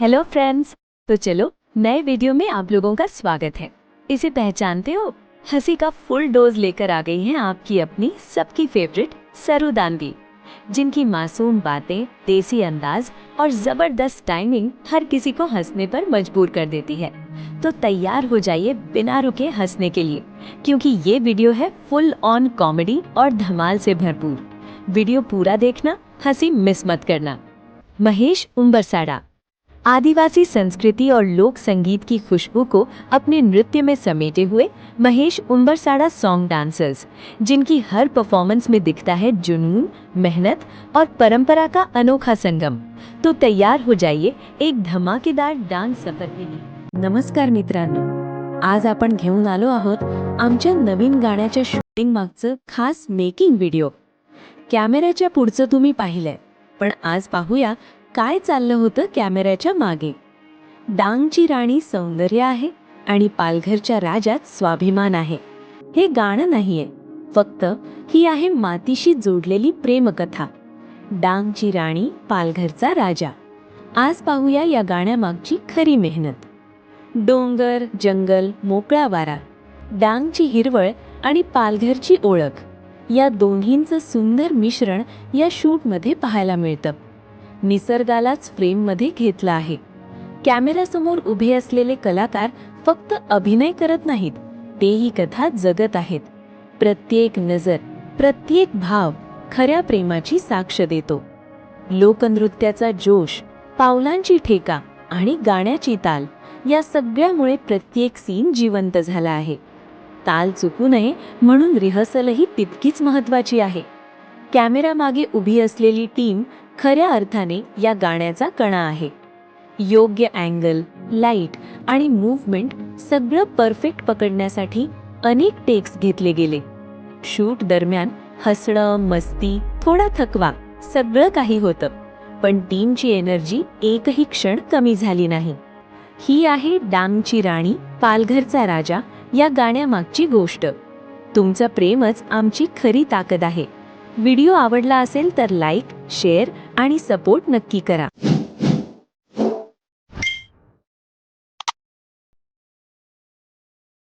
Hello friends. तो चलो नए वीडियो में आप लोगों का स्वागत है। इसे पहचानते हो? हंसी का फुल डोज लेकर आ गई हैं आपकी अपनी सबकी फेवरेट सरू दानवी, जिनकी मासूम बातें, देसी अंदाज और जबरदस्त टाइमिंग हर किसी को हंसने पर मजबूर कर देती है। तो तैयार हो जाइए बिना रुके हंसने के लिए, क्योंकि ये वीडियो है फुल ऑन कॉमेडी और धमाल से भरपूर। वीडियो पूरा देखना, हंसी मिस मत करना। महेश उम्बरसाड़ा आदिवासी संस्कृति और लोक संगीत की खुशबू को अपने नृत्य में समेटे हुए महेश उम्बरसाड़ा सॉन्ग डांसर्स, जिनकी हर परफॉर्मेंस में दिखता है जुनून, मेहनत और परंपरा का अनोखा संगम। तो तैयार हो जाइए एक धमाकेदार डांस सफर के लिए। नमस्कार मित्रांनो, आज आपण घेऊन आलो आहोत आमच्या नवीन गाण्याच्या शूटिंग मागचं खास मेकिंग व्हिडिओ। कॅमेऱ्याच्या पुढचं तुम्ही पाहिलंय, पण आज पाहूया काय चाललं होतं कॅमेऱ्याच्या मागे। डांगची राणी सौंदर्य आहे आणि पालघरच्या राजात स्वाभिमान आहे। हे गाणं नाहीये, फक्त ही आहे मातीशी जोडलेली प्रेमकथा। डांगची राणी, पालघरचा राजा। आज पाहूया या गाण्यामागची खरी मेहनत। डोंगर, जंगल, मोकळा वारा, डांगची हिरवळ आणि पालघरची ओळख, या दोन्हींचं सुंदर मिश्रण या शूटमध्ये पाहायला मिळतं। निसर्गालाच फ्रेममध्ये घेतलं आहे। कॅमेऱ्यासमोर उभे असलेले कलाकार फक्त अभिनय करत नाहीत, तेही कथा जगत आहेत। प्रत्येक नजर, प्रत्येक भाव खऱ्या प्रेमाची साक्ष देतो। लोकनृत्याचा जोश, पावलांची ठेका आणि गाण्याची ताल, या सगळ्यामुळे प्रत्येक सीन जिवंत झाला आहे। ताल चुकू नये म्हणून रिहर्सलही तितकीच महत्त्वाची आहे। कॅमेरा मागे उभी असलेली टीम खऱ्या अर्थाने या गाण्याचा कणा आहे। योग्य अँगल, लाईट आणि मूव्हमेंट सगळं परफेक्ट पकडण्यासाठी अनेक टेक्स घेतले गेले। शूट दरम्यान हसणं, मस्ती, थोडा थकवा सगळं काही होतं, पण टीमची एनर्जी एकही क्षण कमी झाली नाही। ही आहे डांगची राणी, पालघरचा राजा या गाण्यामागची गोष्ट। तुमचं प्रेमच आमची खरी ताकद आहे। व्हिडिओ आवडला असेल तर लाईक, शेअर आणि सपोर्ट नक्की करा।